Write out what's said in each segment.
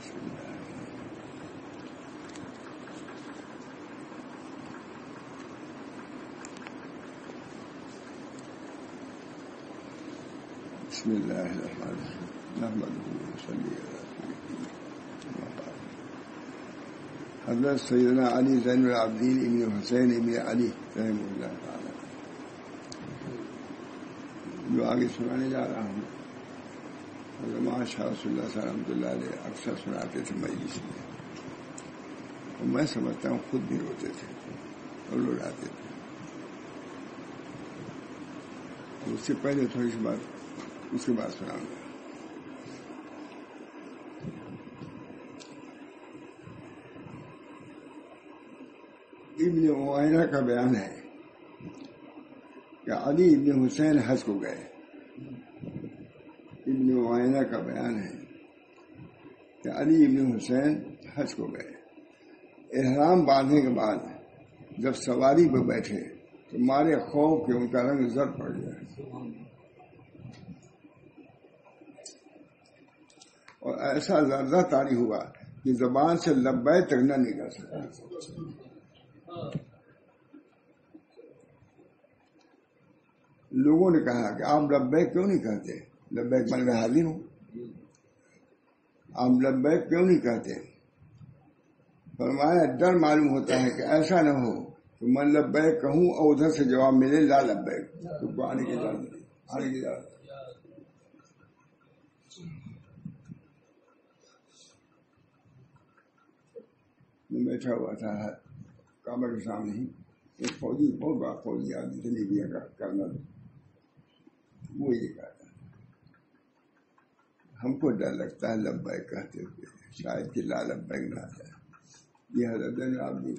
بسم اللہ الرحمن الرحیم نحمدہ ونصلی علی سیدنا حضرت سیدنا علی زین العابدین ابن حسین ابن علی رحمہ اللہ تعالی جو آگے سنانے جا رہا ہوں علماء شاہ رسول اللہ صلی رحمۃ اللہ علیہ اکثر سناتے تھے مجلس میں، اور میں سمجھتا ہوں خود بھی روتے تھے اور لوٹاتے تھے. اس سے پہلے تھوڑی سی بات اس کے بعد سناؤں گا. ابن معاہرہ کا بیان ہے کہ علی ابن حسین حج کو گئے. ابن معاہرہ کا بیان ہے کہ علی ابن حسین حج کو گئے. احرام باندھنے کے بعد جب سواری پہ بیٹھے تو مارے خوف کہ ان کا رنگ زرد پڑ گیا اور ایسا زردہ طاری ہوا کہ زبان سے لبیک تک نہ نکل سکا. لوگوں نے کہا کہ آپ لبیک کیوں نہیں کہتے؟ لبیک میں حاضر ہوں. آپ لبیک کیوں نہیں کہتے؟ فرمایا ڈر معلوم ہوتا ہے کہ ایسا نہ ہو کہ میں لبیک کہوں اور ادھر سے جواب ملے لا لبیک، تو آنے کی اجازت نہیں، آنے کی اجازت. میں بیٹھا ہوا تھا کعبہ کے سامنے ہی، ایک فوجی بہت بڑا فوجی آدمی تھے لیبیا کا کرنل، وہ یہ کہتا ہم کو ڈر لگتا ہے لبیک کہتے ہوئے شاید کہ لا لبیک نہ آ جائے. یہ حضرت عابدی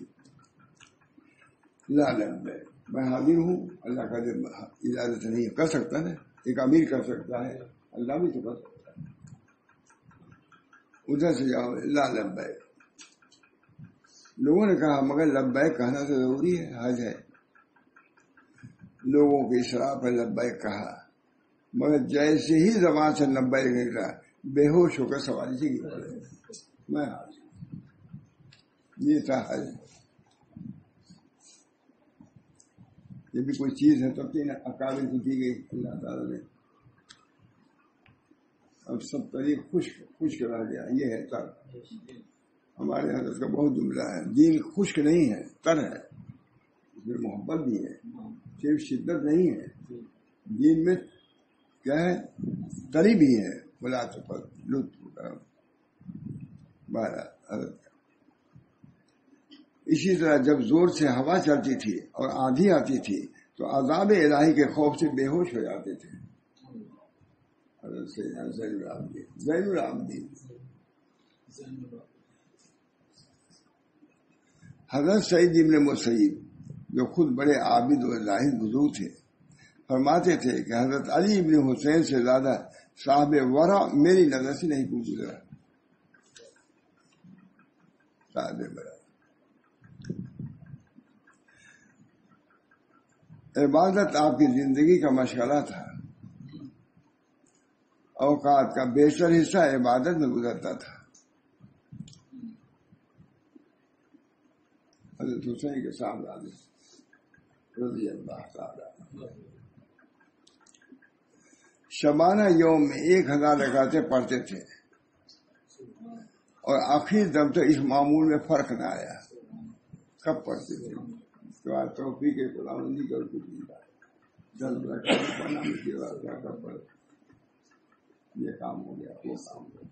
لا لبیک میں حاضر ہوں، اللہ کا جب اجازت نہیں کر سکتا نا، ایک امیر کر سکتا ہے، اللہ بھی تو کر سکتا ہے. ادھر سے جاؤ لا لبیک. لوگوں نے کہا مگر لبیک کہنا تو ضروری ہے، حج ہے. لوگوں کی اشراق پر لبیک کہا، مگر جیسے ہی زبان سے لبیک نکلا بے ہوش ہو کر سواری سے گر پڑے. میں حج، یہ تھا حج. یہ بھی کوئی چیز ہے تو تین اکابر کو دی گئی اللہ تعالیٰ نے. اب سب طریق خشک رہ گیا. یہ ہے تر. ہمارے حضرت کا بہت جملہ ہے، دین خشک نہیں ہے، تر ہے. اس میں محبت بھی ہے، صرف شدت نہیں ہے. دین میں کیا ہے؟ تری بھی ہے. بلا تو پر لطف کرم بارہ حضرت. اسی طرح جب زور سے ہوا چلتی تھی اور آندھی آتی تھی تو عذاب الہی کے خوف سے بے ہوش ہو جاتے تھے. حضرت زین العابدین حضرت سعید ابن مسیب جو خود بڑے عابد و زاہد بزرگ تھے فرماتے تھے کہ حضرت علی ابن حسین سے زیادہ صاحب ورع میری نظر سے نہیں گزرا. صاحب ورع عبادت آپ کی زندگی کا مشغلہ تھا. اوقات کا بیشتر حصہ عبادت میں گزرتا تھا. حضرت حسین کے سامنے رضی اللہ تعالی شبانہ یوم میں 1000 رکعتیں پڑھتے تھے اور آخری دم تک اس معمول میں فرق نہ آیا. کب پڑھتے تھے؟ اس کے بعد توفیق کے خداوندی کا کچھ نہیں تھا. 10 رکعتیں پڑھنا مشکل تھا، پر یہ کام ہو گیا، وہ کام ہو گیا.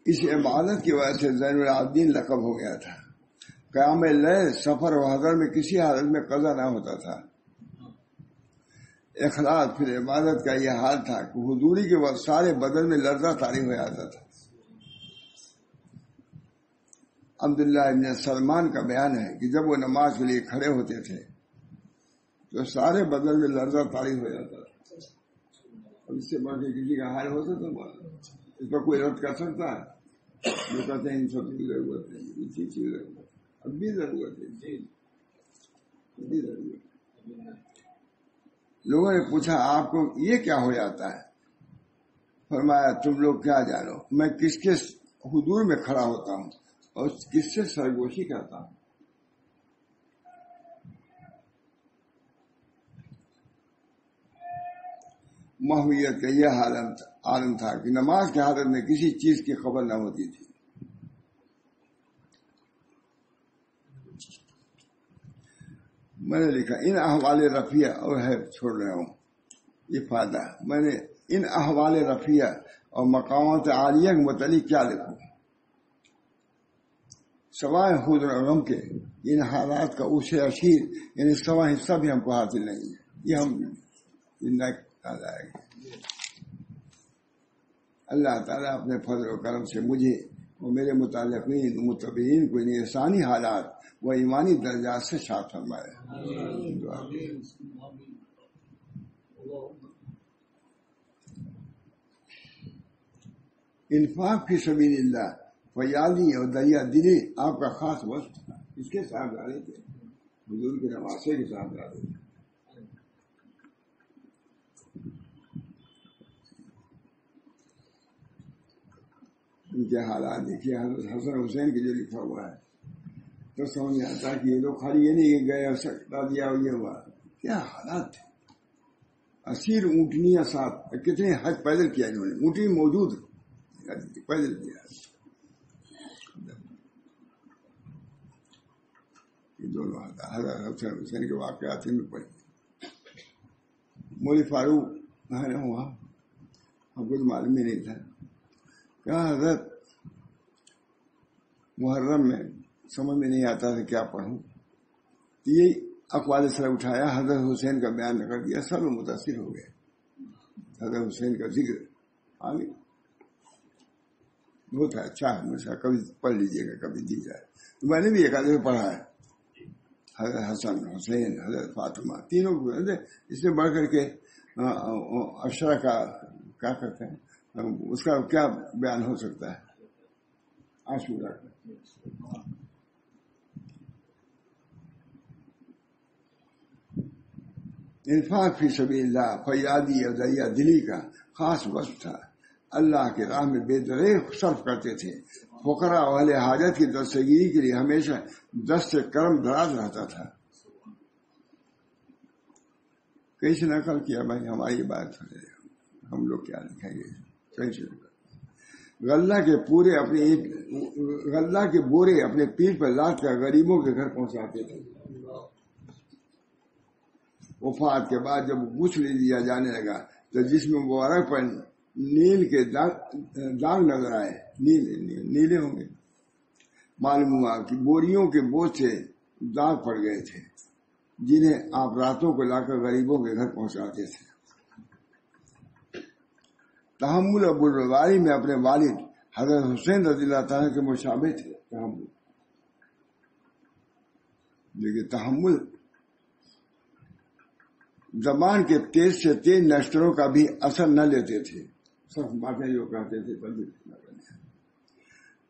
اس عبادت کی وجہ سے زین العابدین لقب ہو گیا تھا. قیام لیل سفر و حضر میں کسی حالت میں قضا نہ ہوتا تھا. اخلاص پھر عبادت کا یہ حال تھا کہ حضوری کے وقت سارے بدن میں لرزہ طاری ہو جاتا تھا. عبداللہ ابن سلمان کا بیان ہے کہ جب وہ نماز کے لیے کھڑے ہوتے تھے تو سارے بدن میں لرزہ طاری ہو جاتا تھا. اب اس سے بڑھ کے کسی کا حال ہوتا تھا؟ اس پر کوئی رد کر سکتا ہے؟ جو کہتے ہیں ان سب کی ضرورت ہے، اسی کی ضرورت ہے، اب بھی ضرورت ہے. بھی ضرورت. لوگوں نے پوچھا آپ کو یہ کیا ہو جاتا ہے؟ فرمایا تم لوگ کیا جانو میں کس کے حضور میں کھڑا ہوتا ہوں اور کس سے سرگوشی کرتا ہوں. محویت کا یہ عالم تھا کہ نماز کی حالت میں کسی چیز کی خبر نہ ہوتی تھی. میں نے لکھا ان احوال رفیع اور ہے چھوڑ رہا ہوں یہ فائدہ. میں نے ان احوال رفیع اور مقامات عالیہ کے متعلق کیا لکھوں سوائے حضر غم کے. ان حالات کا اسے اشیر یعنی سوا حصہ بھی ہم کو حاصل نہیں ہے. یہ ہم اللہ تعالیٰ اپنے فضل و کرم سے مجھے اور میرے متعلقین متبعین کو ان انسانی حالات و ایمانی درجات سے شاد فرمائے. انفاق فی سبیل اللہ فیاضی اور دریا دلی آپ کا خاص وقت تھا. اس کے ساتھ آ رہے تھے حضور کے نواسے کے ساتھ آ رہے تھے. ان کے حالات دیکھیے. حضرت حسن حسین کے جو لکھا ہوا ہے تو سمجھ میں آتا کہ یہ لوگ خالی یہ نہیں کہ گئے اور سکتا دیا اور یہ ہوا. کیا حالات تھے. اسیر اونٹنیاں ساتھ کتنے حج پیدل کیا انہوں نے. اونٹنی موجود پیدل کیا. یہ دونوں حضرت حسن حسین کے واقعات میں پڑھے. مولوی فاروق وہاں ہم کو تو معلوم ہی نہیں تھا. کیا حضرت محرم میں سمجھ میں نہیں آتا تھا کیا پڑھوں. یہ اقوال سر اٹھایا حضرت حسین کا بیان کر دیا. سب متاثر ہو گئے. حضرت حسین کا ذکر آگے بہت اچھا ہے. ہمیشہ کبھی پڑھ لیجیے گا کبھی دی جائے. تو میں نے بھی ایک آدمی پڑھا ہے. حضرت حسن حسین حضرت فاطمہ تینوں کو. اس سے بڑھ کر کے اشراق کا کیا کرتے ہیں اس کا کیا بیان ہو سکتا ہے. عاشورہ کا انفاق فی سبیل اللہ فیاضی اور دریا دلی کا خاص وصف تھا. اللہ کے راہ میں بے دریغ صرف کرتے تھے. فقراء اہل حاجت کی دستگیری کے لیے ہمیشہ دست کرم دراز رہتا تھا. کیسے نقل کیا بھائی ہماری بات ہم لوگ کیا لکھیں گے. کیسے غلہ کے بورے اپنے پیر پر لاد کر غریبوں کے گھر پہنچاتے تھے. وفات کے بعد جب غسل دیا جانے لگا تو جسم مبارک پر نیل کے داغ نظر آئے. نیلے ہوں گے. معلوم ہوا کہ بوریوں کے بوجھ سے داغ پڑ گئے تھے جنہیں آپ راتوں کو لا کر غریبوں کے گھر پہنچاتے تھے. تحمل اور بردباری میں اپنے والد حضرت حسین رضی اللہ تعالیٰ کے مشابہ تھے. لیکن تحمل زبان کے تیز سے تیز نشتروں کا بھی اثر نہ لیتے تھے. سب باتیں جو کہتے تھے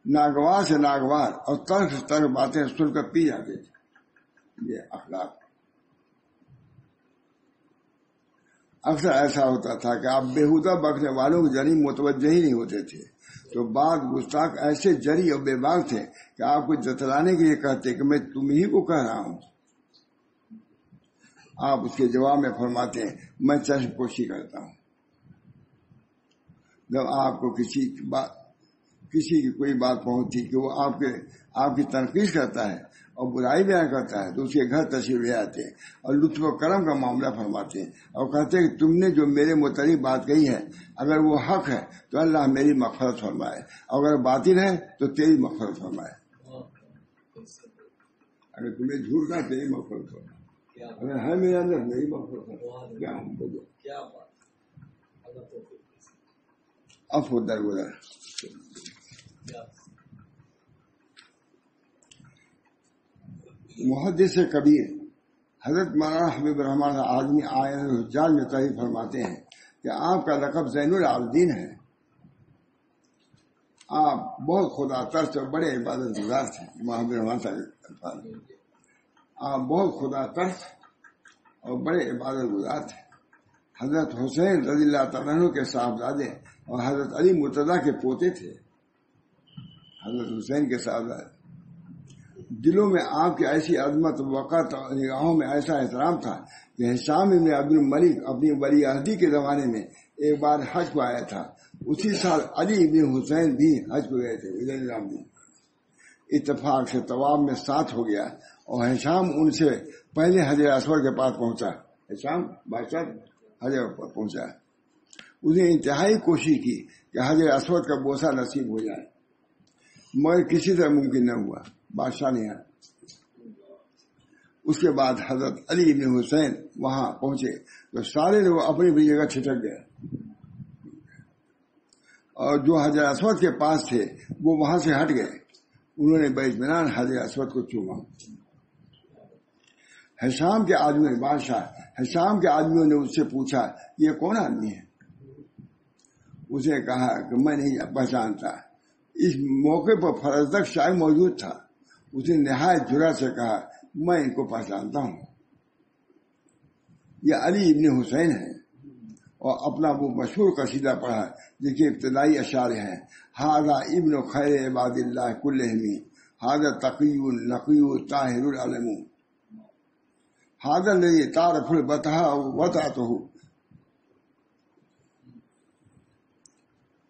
ناگوار سے ناگوار اور تلخ سے تلخ باتیں سن کر پی جاتے تھے. یہ اخلاق. اکثر ایسا ہوتا تھا کہ آپ بےہودہ بکنے والوں کی جانب متوجہ ہی نہیں ہوتے تھے تو بعض گستاخ ایسے جری اور بے باک تھے کہ آپ کو جتلانے کے لیے کہتے کہ میں تم ہی کو کہہ رہا ہوں. آپ اس کے جواب میں فرماتے ہیں میں چشم پوشی کرتا ہوں. جب آپ کو کسی کی کوئی بات پہنچتی کہ وہ آپ کی تنقید کرتا ہے اور برائی بیان کرتا ہے تو اس کے گھر تشریف لے آتے ہیں اور لطف و کرم کا معاملہ فرماتے ہیں اور کہتے ہیں کہ تم نے جو میرے متعلق بات کہی ہے اگر وہ حق ہے تو اللہ میری مغفرت فرمائے اور اگر باطل ہے تو تیری مغفرت فرمائے. اگر تمہیں جھوٹ کا تیری مغفرت فرمائے اگر ہے میرے اندر میری مغفرت فرمائے. کیا ہم بولو افو درگزر. محدث کبیر حضرت مولانا حبیب الرحمان آدمی آئین الحجاج میں تعریف فرماتے ہیں کہ آپ کا لقب زین العابدین ہے. آپ بہت خدا ترس اور بڑے عبادت گزار تھے. حبیب الرحمان صاحب آپ بہت خدا ترس اور بڑے عبادت گزار تھے. حضرت حسین رضی اللہ تعالیٰ عنہ کے صاحبزادے اور حضرت علی مرتضیٰ کے پوتے تھے. حضرت حسین کے صاحبزادے. دلوں میں آپ کی ایسی عظمت وقت اور نگاہوں میں ایسا احترام تھا کہ ہشام ابن عبد الملک اپنی ولی عہدی کے زمانے میں ایک بار حج کو آیا تھا. اسی سال علی ابن حسین بھی حج کو گئے تھے. اتفاق سے طواف میں ساتھ ہو گیا اور ہشام ان سے پہلے حجر اسود کے پاس پہنچا. ہشام بادشاہ حجر پر پہنچا. اس نے انتہائی کوشش کی کہ حجر اسود کا بوسہ نصیب ہو جائے مگر کسی طرح ممکن نہ ہوا. بادشاہ نے آیا. اس کے بعد حضرت علی ابن حسین وہاں پہنچے تو سارے لوگ اپنی اپنی جگہ چھٹک گئے اور جو حجر اسود کے پاس تھے وہ وہاں سے ہٹ گئے. انہوں نے باطمینان حجر اسود کو چوما. ہشام کے آدمی بادشاہ ہشام کے آدمیوں نے اس سے پوچھا یہ کون آدمی ہے؟ اسے کہا کہ میں نہیں پہچانتا. اس موقع پر فرزدق شاعر موجود تھا. اس نے نہایت جرأت سے کہا میں ان کو پہچانتا ہوں، یہ علی ابن حسین ہے. اور اپنا وہ مشہور قصیدہ پڑھا جس کے ابتدائی اشعار ہیں ھذا ابن خیر عباد اللہ کلہم ھذا تقی نقی طاہر العلم ھذا الذی تعرف البطحاء وطأته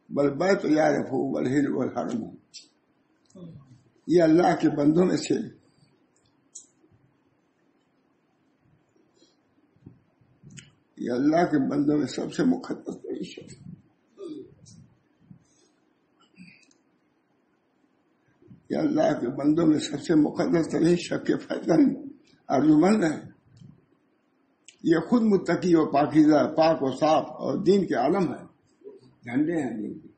بل بیت یعرفہ والہل والحرم. یہ اللہ کے بندوں میں سے سب سے مقدس ترین شخص. یہ اللہ کے بندوں میں سب سے مقدس ترین شخص کے فیضان ارجمند ہے. یہ خود متقی و پاکیزہ پاک و صاف اور دین کے عالم ہے. جھنڈے ہیں دین کے.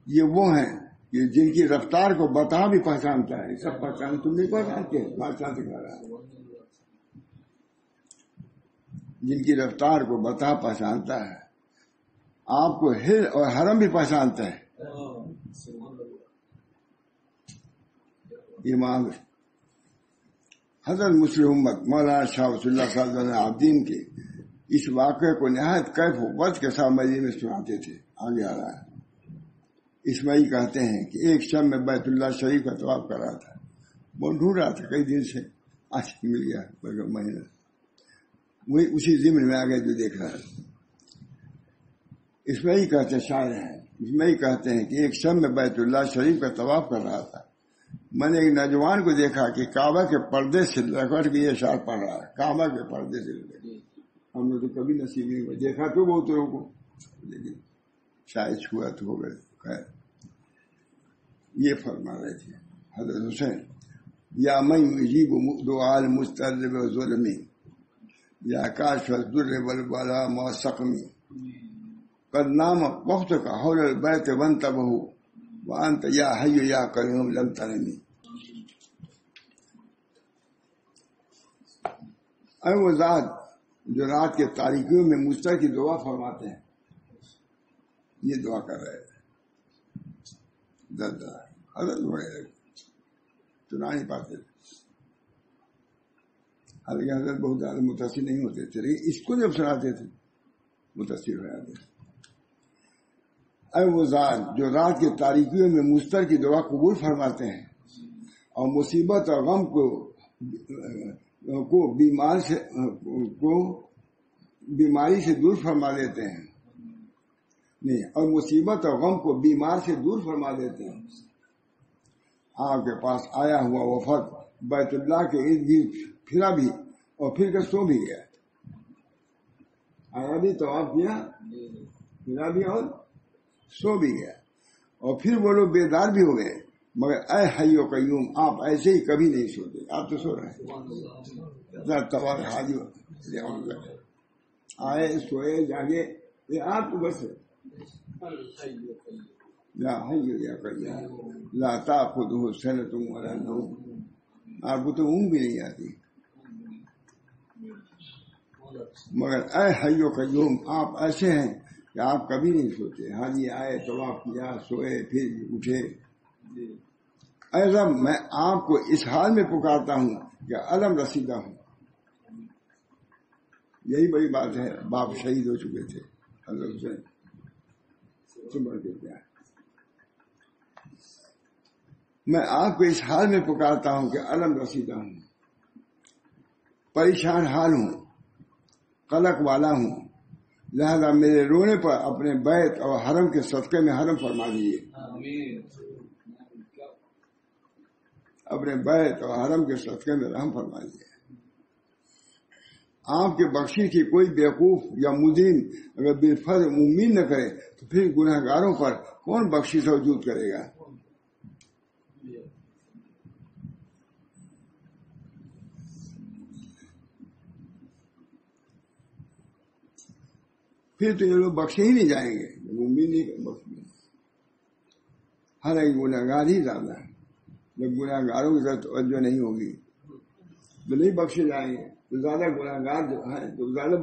یہ وہ ہیں کہ جن کی رفتار کو بتا بھی پہچانتا ہے. سب پہچان تم نہیں پہچانتے پہچان دکھا رہا ہے. جن کی رفتار کو بتا پہچانتا ہے. آپ کو ہل اور حرم بھی پہچانتا ہے. امام حضرت مسلم امت مولانا شاہ ولی اللہ صاحب آبادی کے اس واقعے کو نہایت کیف و وجد کے ساتھ مجلس میں سناتے تھے. آگے آ رہا ہے. اسماعیل کہتے ہیں کہ ایک شب میں بیت اللہ شریف کا طواف کر رہا تھا. وہ ڈھونڈ رہا تھا کئی دن سے. آج مل گیا مہینہ. وہی اسی ضمن میں آگے جو دیکھ رہا ہے. اسماعیل کہتے ہیں شاعر ہیں. اسماعیل کہتے ہیں کہ ایک شب میں بیت اللہ شریف کا طواف کر رہا تھا. میں نے ایک نوجوان کو دیکھا کہ کعبہ کے پردے سے لپٹ کے یہ اشعار پڑھ رہا ہے. کعبہ کے پردے سے ہم نے تو کبھی نصیب نہیں ہوا. دیکھا تو بہت لوگوں کو لیکن شاید چھوا تو ہو گئے. خیر یہ فرما رہے تھے حضرت حسین یا من یجیب دعاء المضطر والظلمی یا کاشف الضر والبلاء مع السقم قد نام وقتك حول البيت وانتبه وانت یا حی یا قیوم لم ترمی. اے وہ ذات جو رات کے تاریکیوں میں مجھ کی دعا فرماتے ہیں. یہ دعا کر رہے ہیں. حضرت سنا نہیں پاتے. حالانکہ حضرت بہت زیادہ متاثر نہیں ہوتے تھے لیکن اس کو جب سناتے تھے متاثر ہو جاتے. اے وہ ذات جو رات کے تاریکیوں میں مستر کی دعا قبول فرماتے ہیں اور مصیبت اور غم کو بیماری سے دور فرما دیتے ہیں. نہیں اور مصیبت اور غم کو بیمار سے دور فرما دیتے ہیں. آپ کے پاس آیا ہوا وفد بیت اللہ کے ارد گرد پھرا بھی اور پھر کر سو بھی گیا. آیا بھی طواف کیا پھرا بھی اور سو بھی گیا اور پھر وہ لوگ بیدار بھی ہو گئے. مگر اے حی و قیوم آپ ایسے ہی کبھی نہیں سوتے. آپ تو سو رہے ہیں. آئے سوئے جاگے یہ آپ کو بس لا حی یا قیوم لا تأخذہ سنۃ ولا نوم. آپ کو تو اونگ بھی نہیں آتی. مگر اے حی و قیوم آپ ایسے ہیں کہ آپ کبھی نہیں سوتے. ہاں جی آئے طواف کیا سوئے پھر اٹھے. اے رب میں آپ کو اس حال میں پکارتا ہوں کہ علم رسیدہ ہوں. یہی بڑی بات ہے. باپ شہید ہو چکے تھے حضرت حسین سمر کے پیار. میں آپ کو اس حال میں پکارتا ہوں کہ علم رسیدہ ہوں، پریشان حال ہوں، قلق والا ہوں، لہذا میرے رونے پر اپنے بیت اور حرم کے صدقے میں حرم فرما دیجیے. اپنے بیت اور حرم کے صدقے میں رحم فرما دیجیے. آپ کے بخشش کی کوئی بیوقوف یا مجرم اگر بالفرض امید نہ کرے تو پھر گناہگاروں پر کون بخشش وجود کرے گا؟ پھر تو یہ لوگ بخشے ہی نہیں جائیں گے، امید نہیں بخشے. ہر ایک گناہگار ہی زیادہ ہے. جب گناہگاروں کی طرف توجہ نہیں ہوگی تو نہیں بخشے جائیں گے، تو زیادہ گناہگار جو ہیں تو زیادہ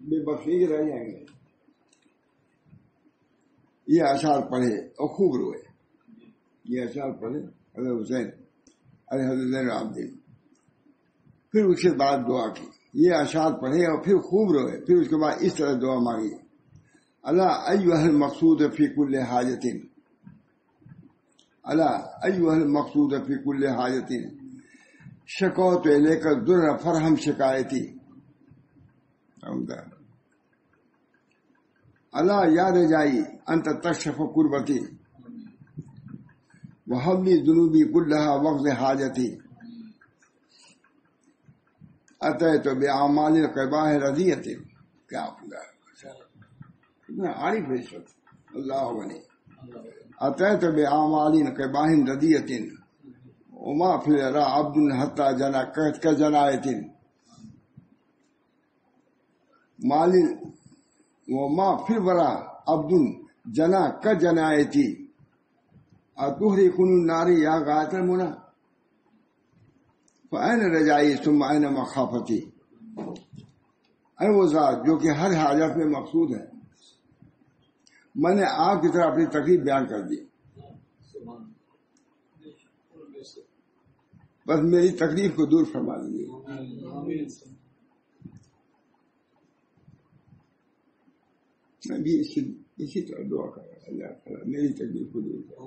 بے بخشی کے رہ جائیں گے. یہ اشعار پڑھے اور خوب روئے. یہ اشعار پڑھے حضرت حسین حضرت العابدین. پھر اس کے بعد دعا کی. یہ اشعار پڑھے اور پھر خوب روئے. پھر اس کے بعد اس طرح دعا مانگی: اللہ ایھا المقصود فی کل حاجت، اللہ ایھا المقصود فی کل حاجت، شکوت الیک الضر فرحم شکایتی. اللہ یا رجائی انت تکشف کربتی وہب لی ذنوبی کلھا وقت حاجتی. اتیت باعمال القباح رضیۃ. کیا اتنا عارف ہے اس وقت. اللہ غنی. اتیت باعمال قباح رضیۃ وما فی الورى عبد حتی جنا کجنایۃ مال وما فی الورى عبد جنا کجنایۃ اتحرق النار یا غایۃ المنى فأین رجائی ثم این مخافتی. اے وہ ذات جو کہ ہر حاجت میں مقصود ہے، میں نے آپ کی طرح اپنی تکلیف بیان کر دی، بس میری تکلیف کو دور فرما دیجیے. میں بھی اسی طرح دعا کر رہا ہوں، اللہ تعالیٰ میری تکلیف کو دور فرما.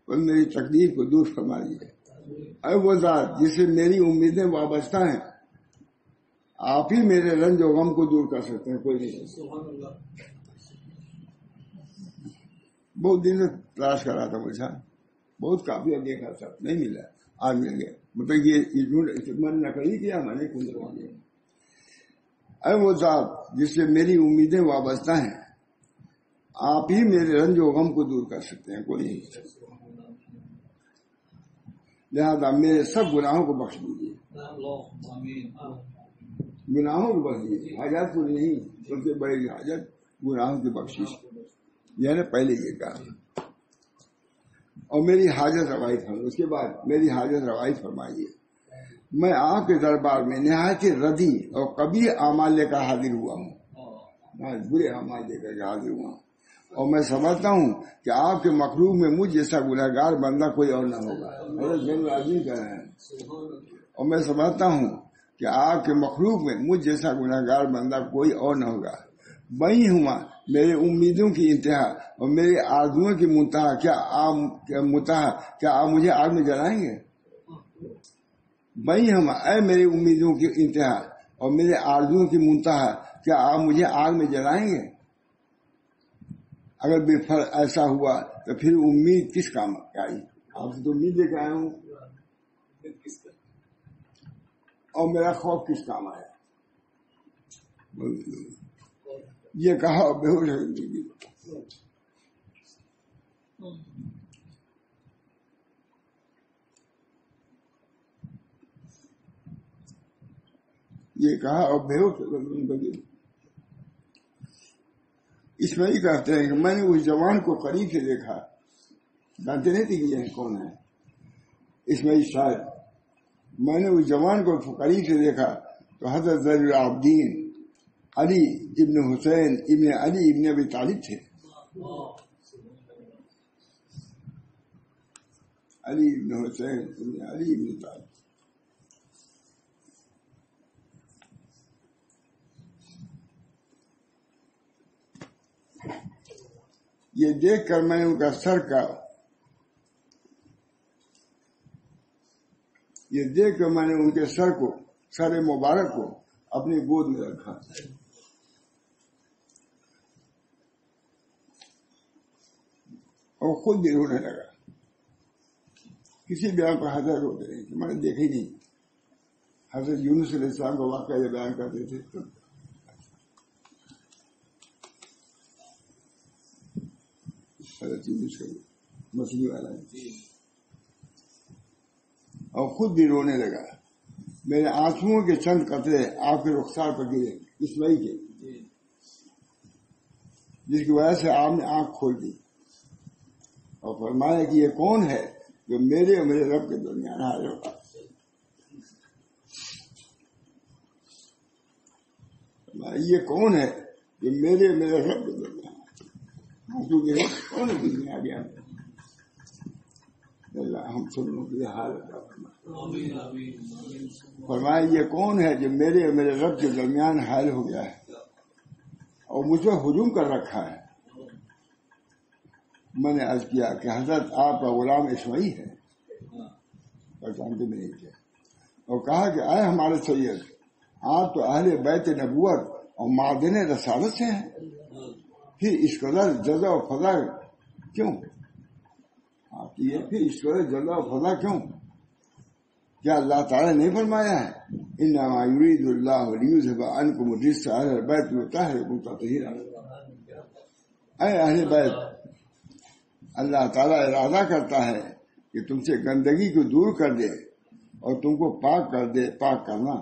اور میری تکلیف کو دور فرما دیجیے. اے وہ ذات جس سے میری امیدیں وابستہ ہیں، آپ ہی میرے رنج و غم کو دور کر سکتے ہیں، کوئی نہیں. بہت دن سے تلاش کر رہا تھا مجھے، بہت کافی دیکھا تھا، نہیں ملا، آج مل گیا. مطلب یہ میں نے نقل ہی کیا، میں نے خود کروا دیا. اے وہ ذات جس سے میری امیدیں وابستہ ہیں، آپ ہی میرے رنج و غم کو دور کر سکتے ہیں، کوئی نہیں. لہذا میرے سب گناہوں کو بخش دیجیے. گناہوں کو بخش دیجیے، حاجات کو نہیں. سب سے بڑی حاجت گناہوں کی بخشش. یہ نے پہلے یہ کہا. اور میری حاجت روائی فرمائیے. اس کے بعد میری حاجت روائی فرمائیے. میں آپ کے دربار میں نہایت ردی اور کبھی اعمال لے کر حاضر ہوا ہوں، برے اعمال لے کر حاضر ہوا ہوں. اور میں سمجھتا ہوں کہ آپ کے مخلوق میں مجھ جیسا گنہگار بندہ کوئی اور نہ ہوگا. کہہ رہے ہیں. اور میں سمجھتا ہوں کہ آپ کے مخلوق میں مجھ جیسا گنہگار بندہ کوئی اور نہ ہوگا. وہی ہوں میرے امیدوں کی انتہا اور میرے آرزوؤں کی منتہا. کیا آپ مجھے آگ میں جلائیں گے؟ وہی ہم اے میری امیدوں کی انتہا اور میرے آرزوؤں کی منتہا، کیا آپ مجھے آگ میں جلائیں گے؟ اگر بالفرض ایسا ہوا تو پھر امید کس کام آئی؟ آپ سے تو امید لے کے آیا ہوں، اور میرا خوف کس کام آیا؟ یہ کہا بے ہوش ہو گئی. یہ کہا اور بے ہوش ہو گئی. اس میں ہی کہتے ہیں کہ میں نے اس جوان کو قریب سے دیکھا. جانتے نہیں تھے کہ یہ کون ہے. اس میں ہی شاید میں نے اس جوان کو قریب سے دیکھا تو حضرت العابدین علی ابن حسین ابن علی ابن ابی طالب تھے. علی بن حسین علی بن طالب. یہ دیکھ کر میں نے ان کا ان کے سر مبارک کو اپنی گود میں رکھا اور خود بھی رونے لگا. کسی بیان پر حضرت روتے رہے کہ میں نے دیکھا ہی نہیں. حضرت یونس علیہ السلام کا واقعہ یہ بیان کرتے تھے. حضرت یونس کا مچھلی والا اور خود بھی رونے لگا. میرے آنسوؤں کے چند قطرے آپ کے رخسار پر گرے اس وحی کے جس کی وجہ سے آپ نے آنکھ کھول دی اور فرمایا کہ یہ کون ہے جو میرے اور میرے رب کے درمیان حاضر ہوگا. یہ کون ہے جو میرے اور میرے رب کے درمیان کون ہے دنیا گیا. اللہ ہم سب لوگوں کی حالت فرمایا یہ کون ہے جو میرے اور میرے رب کے درمیان حائل ہو گیا ہے اور مجھ پر ہجوم کر رکھا ہے. میں نے عرض کیا کہ حضرت آپ کا غلام اسماعیل ہے پہچانتے بھی نہیں تھے اور کہا کہ اے ہمارے سید آپ تو اہل بیت نبوت اور معدن رسالت سے ہیں پھر اس قدر جزا و فضا کیوں آپ کی پھر اس قدر جزا و فضا کیوں؟ کیا اللہ تعالیٰ نے فرمایا ہے انما یرید اللہ لیذھب عنکم الرجس اہل البیت ویطہرکم تطہیرا. اے اہل بیت اللہ تعالیٰ ارادہ کرتا ہے کہ تم سے گندگی کو دور کر دے اور تم کو پاک کر دے. پاک کرنا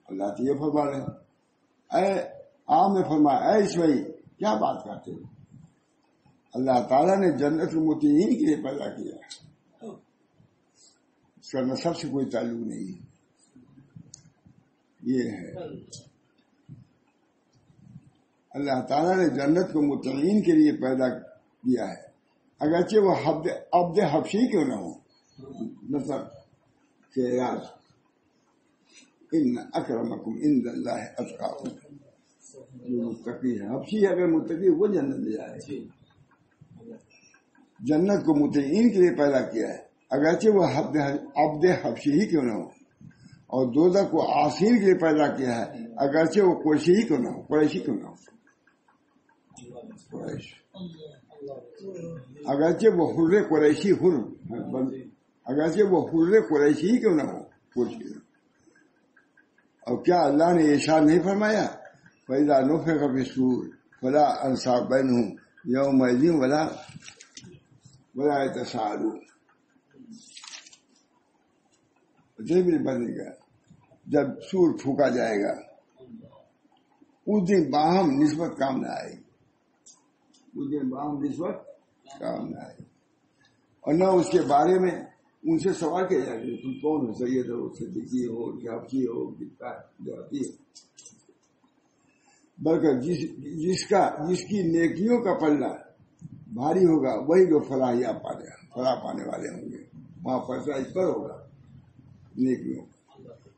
اللہ تو یہ فرما رہے ہیں. اے آپ نے فرمایا اے اسماعیل کیا بات کرتے ہو؟ اللہ تعالیٰ نے جنت المطیعین کے لیے پیدا کیا اس کا نسب سے کوئی تعلق نہیں ہے. یہ ہے اللہ تعالیٰ نے جنت کو مطیعین کے لیے پیدا کیا ہے اگرچہ وہ عبد حبشی کیوں نہ ہو. نسب کے راز ان اکرمکم عند اللہ اتقاکم جو متقی ہے. حبشی اگر متقی وہ جنت لے جائے. جنت کو مطیعین کے لیے پیدا کیا ہے اگرچہ وہ عبد حبشی ہی کیوں نہ ہو اور دوزخ کو عاصین کے لیے پیدا کیا ہے اگرچہ وہ قریشی ہی کیوں نہ ہو. اگرچہ وہ حر قریشی ہی کیوں نہ ہو. اور کیا اللہ نے ارشاد نہیں فرمایا فَإِذَا نُفِخَ فِي الصُّورِ فَلَا أَنْسَابَ بَيْنَهُمْ يَوْمَئِذٍ وَلَا يَتَسَاءَلُونَ. جب سور پھونکا جائے گا اس دن باہم نسبت کام نہ آئے گی. اور نہ اس کے بارے میں ان سے سوال کیا جائے گا تم کون ہو, سید ہو, صدیقی ہو, حبشی ہو, جاتی ہے. بلکہ جس کی نیکیوں کا پلہ بھاری ہوگا وہی لوگ فلاح پانے والے ہوں گے. وہاں فیصلہ اس پر ہوگا نیکیوں,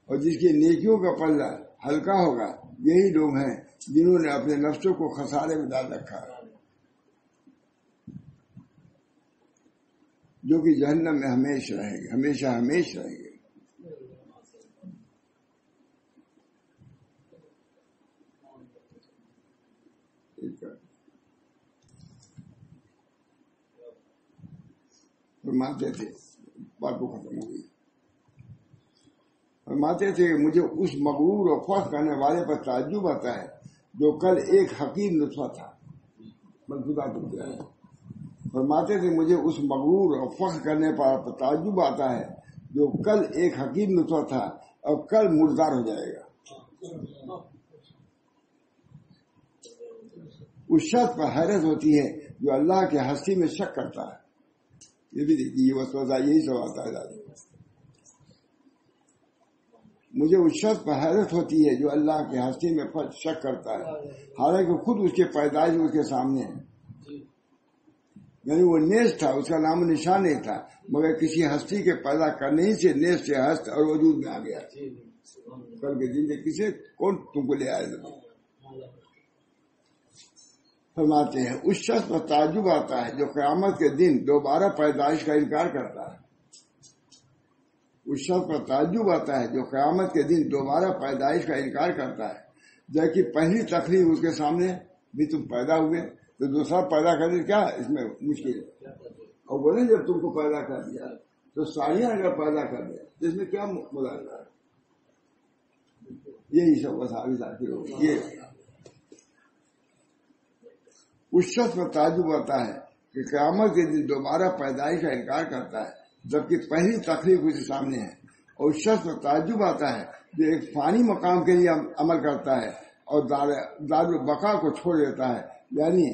اور جس کی نیکیوں کا پلہ ہلکا ہوگا یہی لوگ ہیں جنہوں نے اپنے نفسوں کو خسارے میں ڈال رکھا ہے, جو کہ جہنم میں ہمیشہ رہیں گے. فرماتے تھے بات کو ختم ہو گئی. فرماتے تھے کہ مجھے اس مغرور اور فخر کرنے والے پر تعجب آتا ہے جو کل ایک حقیر نطفہ تھا. فرماتے تھے مجھے اس مغرور اور فخر کرنے پر تعجب آتا ہے جو کل ایک حقیر نطفہ تھا اور کل مردار ہو جائے گا. اس شخص پر حیرت ہوتی ہے جو اللہ کے ہستی میں شک کرتا ہے. یہ بھی دیکھیے یہ وسوسہ یہی سب آتا ہے. مجھے اس شخص پر حیرت ہوتی ہے جو اللہ کے ہستی میں شک کرتا ہے حالانکہ خود اس کے پیدائش اس کے سامنے ہے. یعنی وہ نیز تھا، اس کا نام و نشان نہیں تھا، مگر کسی ہستی کے پیدا کرنے ہی سے نیز سے ہست اور وجود میں آ گیا. کل کے دن کسے کون تم کو لے آئے؟ فرماتے ہیں اس شخص پر تعجب آتا ہے جو قیامت کے دن دوبارہ پیدائش کا انکار کرتا ہے. اس شخص پر تعجب آتا ہے جو قیامت کے دن دوبارہ پیدائش کا انکار کرتا ہے، جبکہ پہلی تکلیف اس کے سامنے بھی تم پیدا ہوئے تو دوسرا پیدا کرنے کیا اس میں مشکل ہے؟ اور بولے جب تم کو پیدا کر دیا تو ساڑیاں اگر پیدا کر دیا تو اس میں کیا ملازمہ ہے؟ یہی سب وسائل آخر ہوگی. یہ اس شخص پر تعجب آتا ہے کہ قیامت کے دن دوبارہ پیدائش کا انکار کرتا ہے جبکہ پہلی تکلیف اس کے سامنے ہے. اور اس شخص پر تعجب آتا ہے جو ایک فانی مقام کے لیے عمل کرتا ہے اور دار البقا کو چھوڑ دیتا ہے، یعنی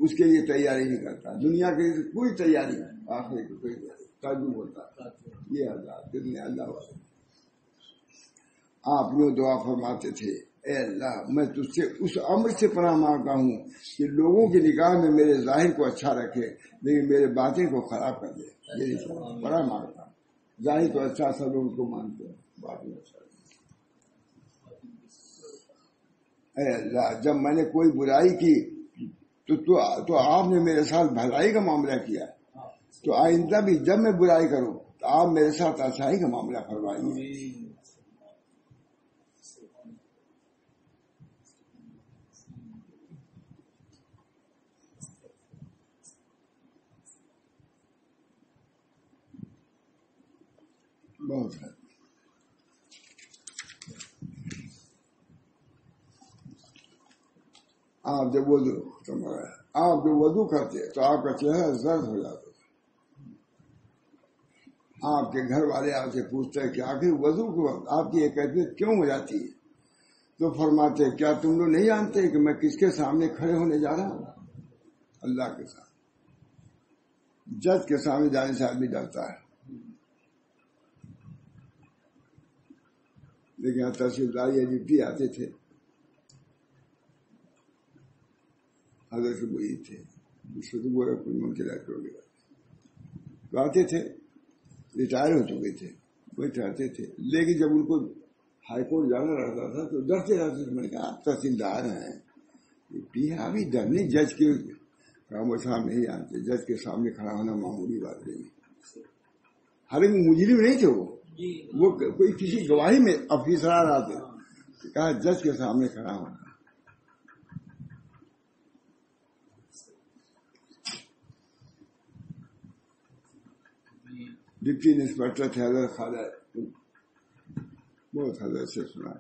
اس کے لیے تیاری نہیں کرتا، دنیا کے لیے کوئی تیاری نہیں، آخر کی کوئی تعجب ہوتا ہے. یہ حضرات کتنے اللہ والے. آپ یوں دعا فرماتے تھے، اے اللہ میں تجھ سے اس امر سے پناہ مانگتا ہوں کہ لوگوں کی نگاہ میں میرے ظاہر کو اچھا رکھے لیکن میرے باطن کو خراب کر دے. یہ پناہ مانگتا ہوں. ظاہر تو اچھا سب لوگ کو مانتے ہیں، باطن اچھا. اے اللہ جب میں نے کوئی برائی کی تو آپ نے میرے ساتھ بھلائی کا معاملہ کیا، تو آئندہ بھی جب میں برائی کروں تو آپ میرے ساتھ اچھائی کا معاملہ فرمائیے. بہت ہے. آپ جب وضو کرتے تو آپ کا چہرہ زرد ہو جاتا. آپ کے گھر والے آپ سے پوچھتے ہیں کہ آخر وضو کو آپ کی یہ کیفیت کیوں ہو جاتی ہے؟ تو فرماتے کیا تم لوگ نہیں جانتے کہ میں کس کے سامنے کھڑے ہونے جا رہا ہوں؟ اللہ کے سامنے. جج کے سامنے جانے سے آدمی ڈرتا ہے، لیکن تحصیلدار یا ڈپٹی آتے تھے، حضرت وہی تھے، اس کو تو بولے کچھ ممکن وغیرہ آتے تھے، ریٹائر ہو چکے تھے، وہی چاہتے تھے. لیکن جب ان کو ہائی کورٹ جانا رہتا تھا تو ڈرتے رہتے تھے. میں نے کہا آپ تحصیلدار ہیں، ابھی ڈرنے جج کے کام صاحب نہیں جانتے، جج کے سامنے کھڑا ہونا معمولی بات نہیں. حالانکہ مجرم نہیں تھے وہ کوئی کسی گواہی میں افیسران آتے، کہا جج کے سامنے کھڑا ہونا. ڈپٹی انسپیکٹر تھے حضرت خالد، بہت حضرت سے سنا.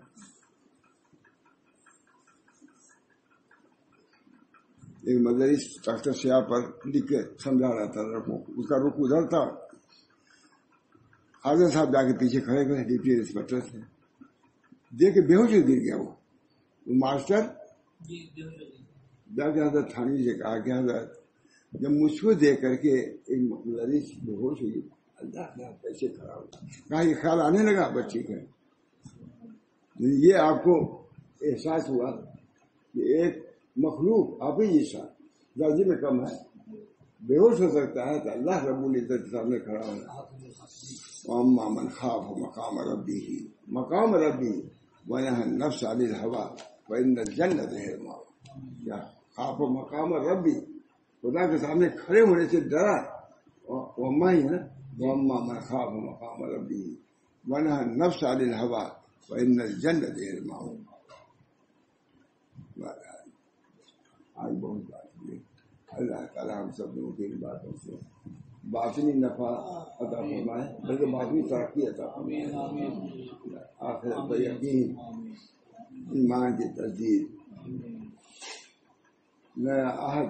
ایک مدرس تخت سیاہ پر لکھ کے سمجھا رہا تھا رقو، اس کا رخ ادھر تھا. حضرت صاحب جا کے پیچھے کھڑے ہوئے، ڈپٹی انسپیکٹر تھے، دیکھ کے بے ہوش گر گیا. وہ ماسٹر جا کے حضرت تھانی سے کہا کہ حضرت جب مجھ کو دیکھ کر کے ایک مدرس بے ہوش ہوئی، اللہ کیسے کھڑا ہوتا. کہا یہ خیال آنے لگا بچے کا، یہ آپ کو احساس ہوا کہ ایک مخلوق آپ ہی جیسا درجے میں کم ہے، بے ہوش ہو سکتا ہے تو اللہ رب العزت کے سامنے کھڑا ہونا. واما من خاف مقام ربی ونہى النفس عن الہوى فإن الجنۃ هي المأوى. کیا خاف مقام ربی، خدا کے سامنے کھڑے ہونے سے ڈرا. واما ہی نا، واما من خاف مقام ربی ونہى النفس عن الہوى فإن الجنۃ هي المأوى. آج بہت بات ہوئی. اللہ تعالیٰ ہم سب لوگوں کی باتوں سے باطنی نفع عطا فرمائے، بلکہ باطنی ترقی عطا فرمائے. آخرت پر یقین، ایمان کی تجدید، نیا عہد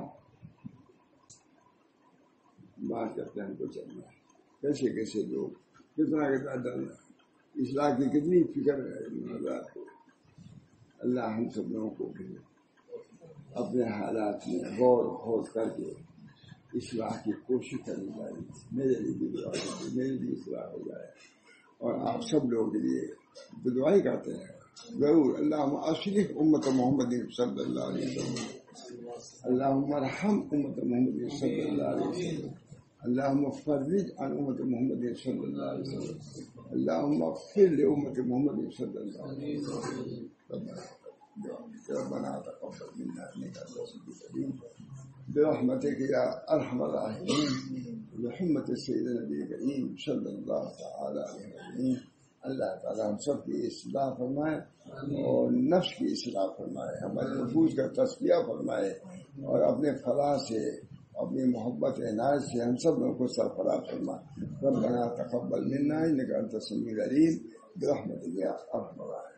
بات کرتے ہیں. ہم کو چلنا ہے کیسے کیسے لوگ کتنا کتنا ڈرنا، اصلاح کی کتنی فکر ہے. اللہ ہم سب لوگوں کو بھی اپنے حالات میں غور خوض کر کے اصلاح کی کوشش کرنی چاہیے. میرے لیے بھی دعا کیجیے، میری بھی اصلاح ہو جائے، اور آپ سب لوگوں کے لیے دعائی کرتے ہیں. ضرور اللہم اصلح امت محمد صلی اللہ علیہ وسلم، اللہم ارحم امت محمد صلی اللہ علیہ وسلم، اللہم فرج عن امت محمد صلی اللہ علیہ وسلم، اللہم اغفر لامت محمد صلی اللہ علیہ وسلم. ربنا تقبل منا انك انت السميع العليم برحمتك يا ارحم الراحمين بحرمة سيدنا النبي الكريم صلی اللہ تعالی علیہ وسلم. اللہ تعالیٰ ہم سب کی اصلاح فرمائے اور نفس کی اصلاح فرمائے، ہمارے نفوس کا تزکیہ فرمائے، اور اپنے فلاح سے اپنی محبت عنایت سے ہم سب لوگوں کو سرفراز فرمائے. ربنا تقبل منا انك انت السميع العليم برحمتك يا ارحم الراحمين.